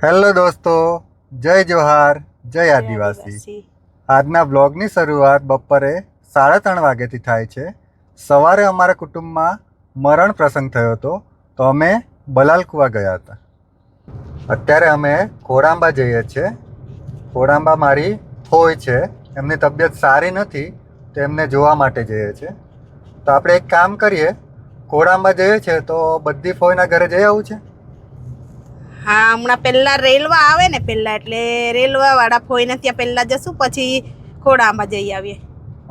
Hello દોસ્તો, જય જોહાર, જય આદિવાસી। આજના બ્લોગની શરૂઆત બપોરે 3:30 વાગ્યાથી થાય છે। સવારે અમારા કુટુંબમાં મરણ પ્રસંગ થયો હતો, તો અમે બલાલકુવા ગયા હતા। અત્યારે અમે ખોડાંબા જઈએ છીએ। ખોડાંબા મારી ફોઈ છે, એમની તબિયત સારી નથી, તો એમને જોવા માટે જઈએ છીએ। તો આપણે એક કામ કરીએ, ખોડાંબા જઈએ છીએ તો બધી ફોઈના ઘરે જઈ આવું છે। હા, હમણાં પહેલા રેલવા આવે ને પહેલા, એટલે રેલવા વાળા ફોઈને ત્યાં પહેલા જશું, પછી ખોડામાં જઈ આવીએ।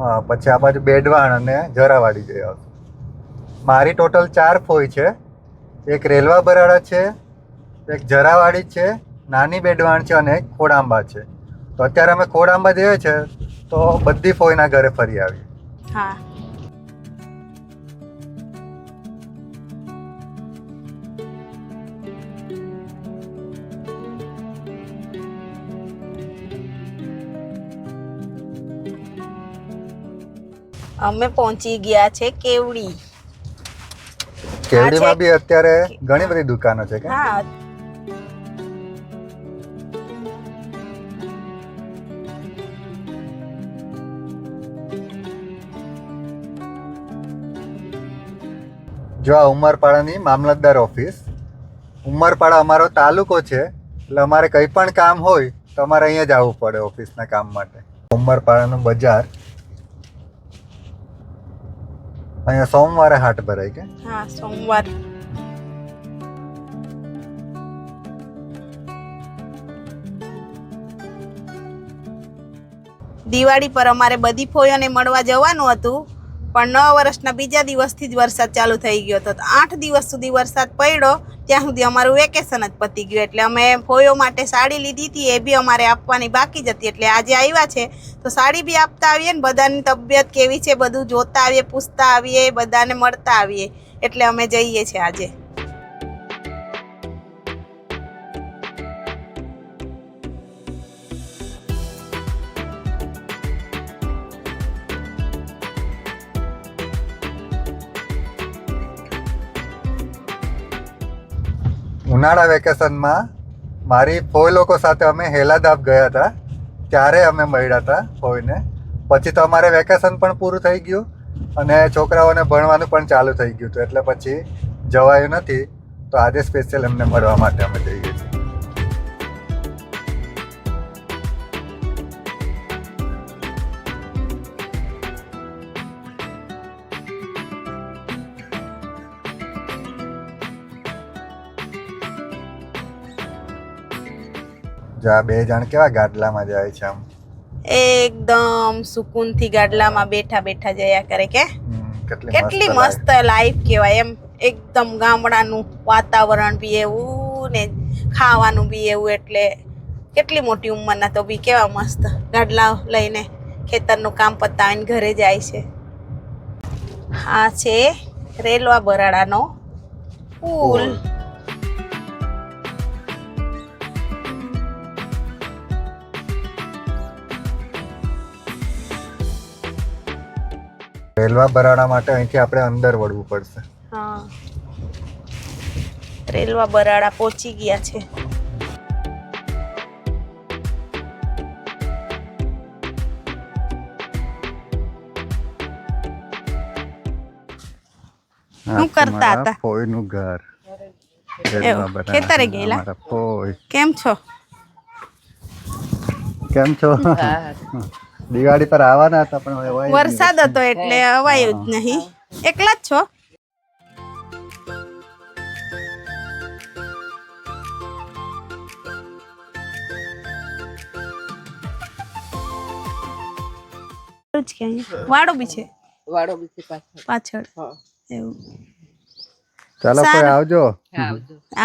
હા, પછી આ બાજુ બેડવાણ અને જરાવાડી જઈ આવશું। મારી ટોટલ 4 ફોઈ છે। એક રેલવા બરાડા છે, એક જરાવાડી છે, નાની બેડવાણ છે અને એક ખોડાંબા છે। તો અત્યારે અમે ખોડાંબા જઈએ છે, તો બધી ફોઈના ઘરે ફરી આવીએ। હા, અમે પહોંચી ગયા છે કેવડી। કેવડીમાં બી અત્યારે ઘણી બધી દુકાનો છે કે? હા, જો આ ઉમરપાડાની મામલતદાર ઓફિસ। ઉમરપાડા અમારો તાલુકો છે, એટલે અમારે કંઈ પણ કામ હોય તો અમારે અહીંયા જ આવવું પડે ઓફિસના કામ માટે। ઉમરપાડાનું બજાર, અહીંયા સોમવારે હાટ ભરાય કે? હા, સોમવાર। દિવાળી પર અમારે બધી ફોઈઓને મળવા જવાનું હતું, પણ 9 વર્ષના બીજા દિવસથી જ વરસાદ ચાલુ થઈ ગયો હતો। તો 8 દિવસ સુધી વરસાદ પડ્યો, ત્યાં સુધી અમારું વેકેશન જ પતી ગયું। એટલે અમે ફોઈઓ માટે સાડી લીધી હતી, એ બી અમારે આપવાની બાકી જ હતી। એટલે આજે આવ્યા છે તો સાડી બી આપતા આવીએ ને બધાની તબિયત કેવી છે બધું જોતા આવીએ, પૂછતા આવીએ, બધાને મળતા આવીએ। એટલે અમે જઈએ છીએ આજે। ઉનાળા વેકેશનમાં મારી ફોઈ લોકો સાથે અમે હેલાદાબ ગયા હતા, ત્યારે અમે મળ્યા હતા ફોઈને। પછી તો અમારે વેકેશન પણ પૂરું થઈ ગયું અને છોકરાઓને ભણવાનું પણ ચાલુ થઈ ગયું હતું, એટલે પછી જવાયું નથી। તો આજે સ્પેશિયલ એમને મળવા માટે અમે જઈએ છીએ। જો આ 2 જણ કેવા ગાડલામાં જાય છે, આમ એકદમ સુકૂનથી ગાડલામાં બેઠા બેઠા જયા કરે કે કેટલી મસ્ત લાઈફ કહેવાય એમ। એકદમ ગામડાનું વાતાવરણ બી એવું ને ખાવાનું બી એવું, એટલે કેટલી મોટી ઉંમરના તો બી કેવા મસ્ત ગાડલા લઈને ખેતરનું કામ પતાવીને ઘરે જાય છે। આ છે રેલવા બરાડાનો પુલ। રેલવા બરાડા માટે અહીંથી આપણે અંદર વળવું પડશે। હા, રેલવા બરાડા પહોંચી ગયા છે। શું કરતા હતા? ફોઈનું ઘર ખેતરે ગયેલા? ફોઈ કેમ છો? કેમ છો? દિવાળી પર આવવાના હતા પણ હવે વરસાદ હતો એટલે અવાયું જ નહીં। એકલા જ છો? વાડો બી છે પાછળ એવું। ચાલો કોઈ આવજો,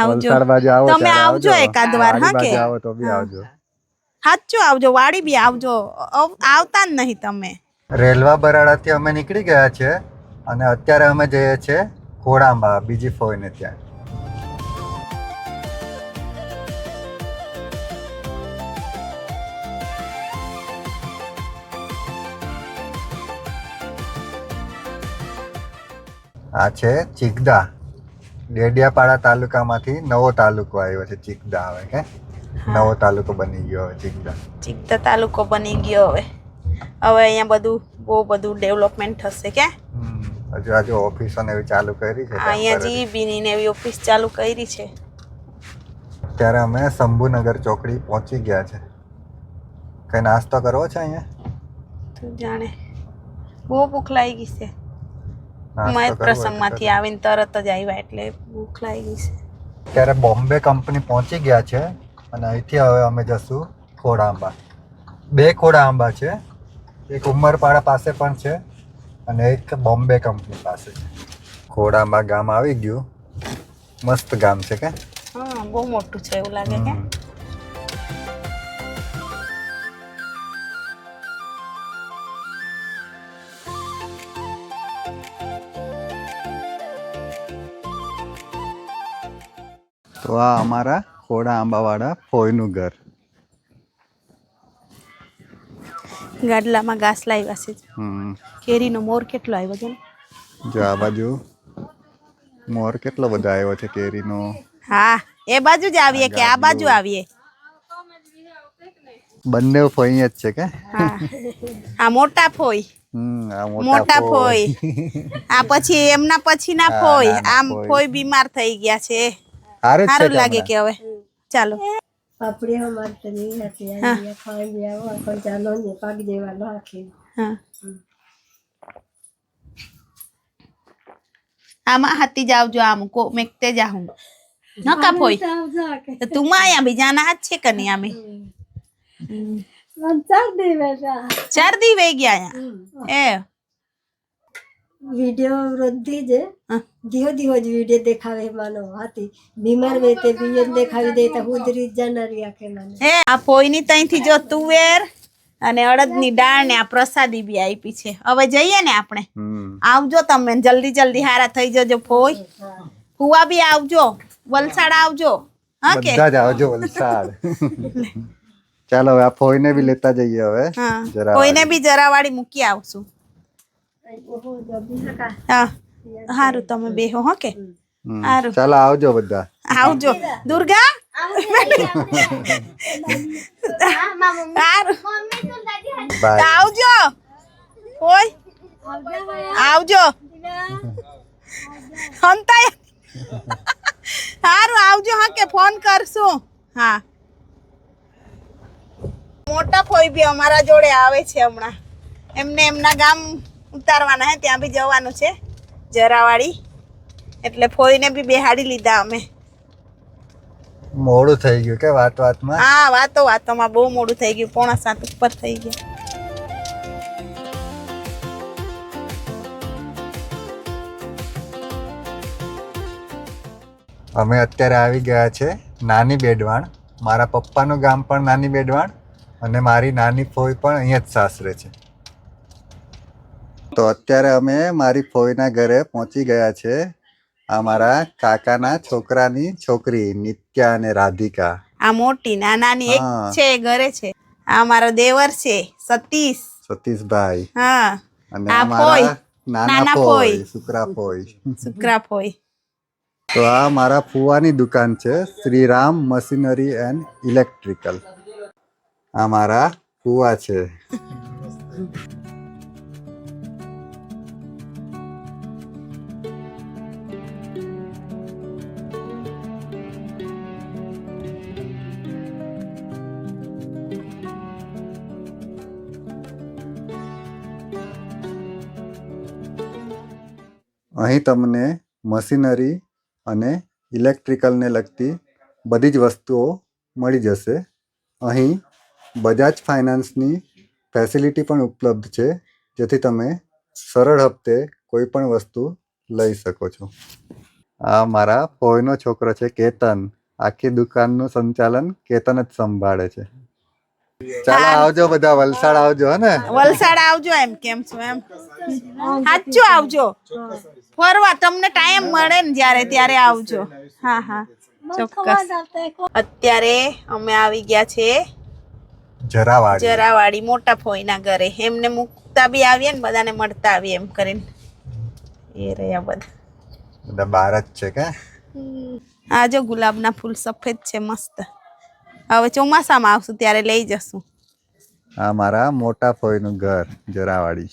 આવજો, વલસાડ બાજુ આવો તમે આવજો એકાદ વાર। હા કે આવો તો બી આવજો, સાચું આવજો, વાડી બી આવજો, આવતા જ નહીં તમે। રેલવા બરાડાથી અમે નીકળી ગયા છે અને અત્યારે અમે જઈએ છીએ ખોડાંબા, બીજી ફોઈને ત્યાં। આ છે ચીકદા, ડેડિયાપાડા તાલુકામાંથી નવો તાલુકો આવ્યો છે, ચીકદા આવે કે? નવો તાલુકો બની ગયો હવે ચિકતા. ચિકતા તાલુકો બની ગયો હવે અહીંયા બધું બહુ બધું ડેવલપમેન્ટ થશે કે હજુ ઓફિસો ને એવી ચાલુ કરી છે. અહીંયા જીબીની ને એવી ઓફિસ ચાલુ કરી છે. ત્યારે અમે શંભુનગર ચોકડી પહોંચી ગયા છે. કઈ નાસ્તો કરવો છે અહીંયા? તું જાણે બહુ ભૂખ લાગી ગઈ છે. મેં પ્રસંગમાંથી આવીને તરત જ આવ્યા એટલે ભૂખ લાગી છે. ત્યારે બોમ્બે કંપની પહોંચી ગયા છે અને અહીંથી હવે અમે જશું ખોડાંબા. 2 ખોડાંબા છે, એક ઉમરપાડા પાસે પણ છે અને એક બોમ્બે કંપની પાસે છે. ખોડાંબા ગામ આવી ગયું. મસ્ત ગામ છે કે? હા, બહુ મોટું છે એવું લાગે કે. તો આ અમારા ખોડાંબાવાળા ફોઈનું ઘર. ગાડલામાં ઘાસ લાવ્યા છે. કેરીનો મોર કેટલો આવ્યો છે? જો આ બાજુ મોર કેટલો બધો આવ્યો છે કેરીનો. હા, એ બાજુ જ આવીએ કે આ બાજુ આવીએ? બંને ફોઈ જ છે કે? હા, આ મોટા ફોઈ. મોટા ફોઈ. આ પછી એમના પછી ના ફોઈ. આમ ફોઈ બીમાર થઈ ગયા છે. સારું લાગે કે હવે ચાલો. પાપડી અમારે તો નહીં હતી આ ખાઈ આવો પણ ચાલો ને પાક જેવા રાખી. હા, આમાં હાથી જાવજો. આમ કો મેકતે જાઉં ન કા ફોઈ તો તું આયા બીજાના હાથ છે કે નહીં? આમે ચાર દી વહી ગયા અહીંયા. એ વિડિયો વૃદ્ધિ જે દિહો દિહો જ વિડિયો દેખાવે માનો હાથી બીમાર વે તે બીયન દેખાવી દે તો હુદરી જનરી આખે માને. હે આ ફોઈની તઈથી જો તુવેર અને અડદની દાળ ને આ પ્રસાદી બી આપી છે. હવે જઈએ ને આપણે. આવજો તમે જલ્દી જલ્દી હારા થઈ જજો ફોઈ. ફુવા બી આવજો, વલસાડ આવજો. હા કે બધા જ આવજો વલસાડ. ચાલો હવે આ ફોઈને બી લેતા જઈએ હવે. ફોઈને બી જરાવાડી મૂકી આવશું. હા, સારું તમે બેહો. હો કે સારું, ચાલો આવજો બધા. આવજો દુર્ગા. આવજો ઓય, આવજો હંતાય. સારું આવજો. હા કે ફોન કરશું. હા, મોટા ફોઈ બી અમારા જોડે આવે છે હમણાં. એમને એમના ગામ ઉતારવાના હે, ત્યાં બી જવાનું છે જરાવાડી. એટલે ફોઈને બી બેહાડી લીધા અમે. મોડું થઈ ગયું કે વાતમાં? હા, વાતોમાં બહુ મોડું થઈ ગયું. 6:45 ઉપર થઈ ગયા. અમે અત્યારે આવી ગયા છે નાની બેડવાણ. મારા પપ્પાનું ગામ પણ નાની બેડવાણ અને મારી નાની ફોઈ પણ અહીંયા જ સાસરે છે. તો અત્યારે અમે મારી ફોઈના ઘરે પહોંચી ગયા છે. આ મારા કાકાના છોકરાની છોકરી નિત્યા અને રાધિકા. આ મોટી નાની એક છે ઘરે છે. આ મારો દેવર છે સતીશભાઈ. હા, અને આ મારા નાના ફોઈ સુકરા ફોઈ. તો આ મારા ફુવાની દુકાન છે, શ્રીરામ મશીનરી એન્ડ ઇલેક્ટ્રિકલ. આ મારા ફુવા છે. અહીં તમને મશીનરી અને ઇલેક્ટ્રિકલને લગતી બધી જ વસ્તુઓ મળી જશે. અહીં બજાજ ફાઇનાન્સની ફેસિલિટી પણ ઉપલબ્ધ છે, જેથી તમે સરળ હપ્તે કોઈ પણ વસ્તુ લઈ શકો છો. આ મારા ફોઈનો છોકરો છે કેતન. આખી દુકાનનું સંચાલન કેતન જ સંભાળે છે. ચાલો આવજો બધા વલસાડ આવજો. હે ને વલસાડ આવજો. એમ કેમ છો? એમ સાચું આવજો ફરવા. તમને ટાઈમ મળે ને જ્યારે ત્યારે આવજો. હા હા, ચોક્કસ. અત્યારે અમે આવી ગયા છે જરાવાડી મોટા ફોઈના ઘરે. એમને મૂકતા બી આવીએ ને બધાને મળતા આવીએ એમ કરીને. એ રહ્યા બધા બહાર જ છે કે? આ જો ગુલાબના ફૂલ સફેદ છે, મસ્ત. હવે ચોમાસામાં આવશું ત્યારે લઈ જશું. આ મારા મોટા ફોઈનું ઘર જરાવાડી.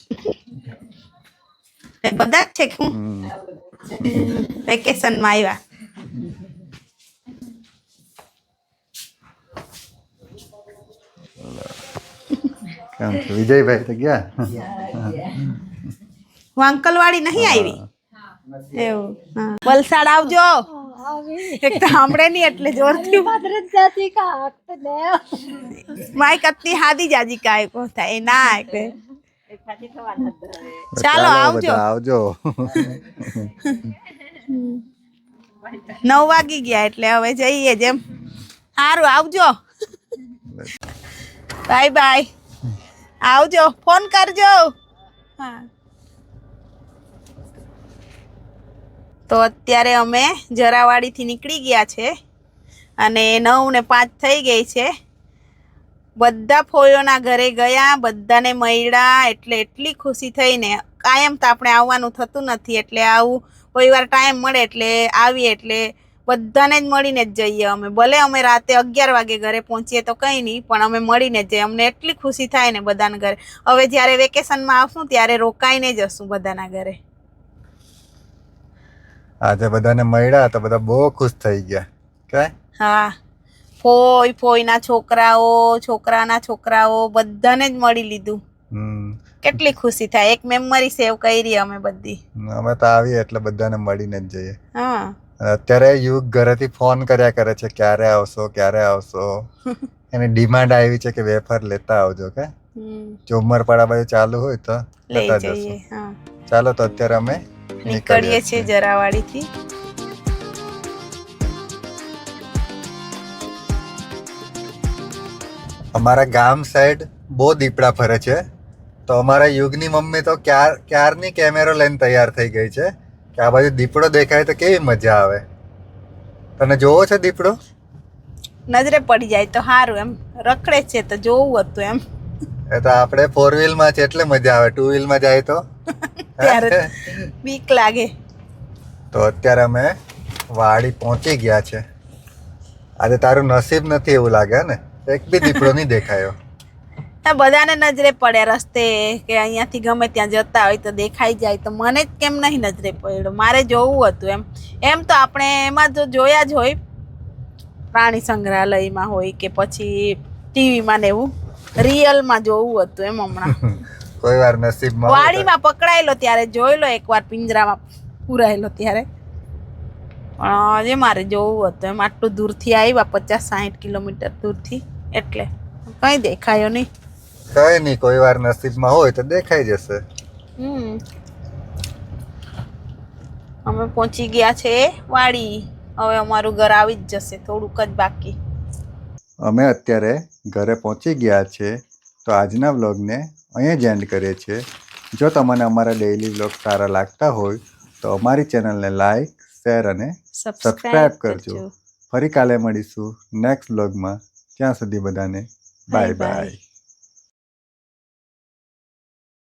બધા જ છે કે વેકેશનમાં આવ્યા. કેમ છે વિજયભાઈ તો ગયા? હું અંકલવાડી નહીં આવી એવું. હા. વલસાડ આવજો. એક તો સાંભળે નહીં એટલે જોરથી માય કતની હાદી જાજી કાય કો થાય ના કે ચાલો આવજો. આવજો. 9 વાગી ગયા એટલે હવે જઈએ જેમ. સારું આવજો. Bye bye. આવજો, ફોન કરજો. હા. તો અત્યારે અમે જરાવાડીથી નીકળી ગયા છે અને 9:05 થઈ ગઈ છે. બધા ફોયોના ઘરે ગયા, બધાને મળ્યા એટલે એટલી ખુશી થઈ ને. કાયમ તો આપણે આવવાનું થતું નથી એટલે આવું કોઈ વાર ટાઈમ મળે એટલે આવીએ એટલે બધાને જ મળીને જ જઈએ અમે. ભલે અમે રાતે 11 વાગે ઘરે પહોંચીએ તો કંઈ નહીં, પણ અમે મળીને જ જઈએ. અમને એટલી ખુશી થાય ને બધાના ઘરે. હવે જ્યારે વેકેશનમાં આવશું ત્યારે રોકાઈને જશું બધાના ઘરે. આજે બધાને મળ્યા તો બધા બહુ ખુશ થઈ ગયા કે? હા, ફોઈના છોકરાઓ, છોકરાના છોકરાઓ બધાને જ મળી લીધું. કેટલી ખુશી થાય. એક મેમરી સેવ કરી અમે બધી. અમે તો આવીએ એટલે બધાને મળીને જ જઈએ. હા. અત્યારે યુગ ઘરેથી ફોન કર્યા કરે છે, ક્યારે આવશો ક્યારે આવશો. એની ડિમાન્ડ આવી છે કે વેફર લેતા આવજો કે ચોમરપાડા બાજુ ચાલુ હોય તો લેતા જશું. ચાલો તો અત્યારે અમે નીકળીએ છીએ જરાવાડીથી. અમારા ગામ સાઈડ બહુ દીપડા ફરે છે તો અમારા યુગની મમ્મી તો ક્યારની કેમેરો લઈને તૈયાર થઈ ગઈ છે કે આ બાજુ દીપડો દેખાય તો કેવી મજા આવે. તને જોવો છે દીપડો? નજરે પડી જાય તો સારું, એમ રખડે છે તો જોવું હતું એમ. એ તો આપણે 4 વ્હીલમાં છે એટલે મજા આવે, 2 વ્હીલમાં જાય તો ત્યારે બીક લાગે. તો અત્યારે અમે વાડી પહોંચી ગયા છે. આજે તારું નસીબ નથી એવું લાગે ને, એક બી દીપડો નહીં દેખાયો. બધાને નજરે પડે રસ્તે કે અહીંયાથી ગમે ત્યાં જતા હોય તો દેખાઈ જાય, તો મને જ કેમ નહીં નજરે પડ્યો? મારે જોવું હતું એમ. એમ તો આપણે એમાં જો જોયા જ હોય, પ્રાણી સંગ્રહાલયમાં હોય કે પછી ટીવીમાં ને એવું, રિયલમાં જોવું હતું એમ. હમણાં કોઈ વાર નસીબમાં વાડીમાં પકડાયેલો ત્યારે જોઈ લો, એકવાર પિંજરામાં પુરાયેલો ત્યારે. પણ આજે મારે જોવું હતું એમ. આટલું દૂરથી આવ્યા, 50-60 કિલોમીટર દૂરથી, એટલે કઈ દેખાયો નહીં. કઈ નહીં, કોઈ વાર નસીબમાં હોય તો દેખાઈ જશે. અમે પહોંચી ગયા છે વાડી. હવે અમારું ઘર આવી જ જશે, થોડુંક જ બાકી. અમે અત્યારે ઘરે પહોંચી ગયા છે. તો આજના વ્લોગને અહીંયા જ એન્ડ કરીએ છીએ. જો તમને અમારા ડેઈલી વ્લોગ સારા લાગતા હોય તો અમારી ચેનલને લાઈક, શેર અને સબસ્ક્રાઈબ કરજો. ફરી કાલે મળીશું નેક્સ્ટ વ્લોગમાં. ત્યાં સુધી બધાને બાય બાય.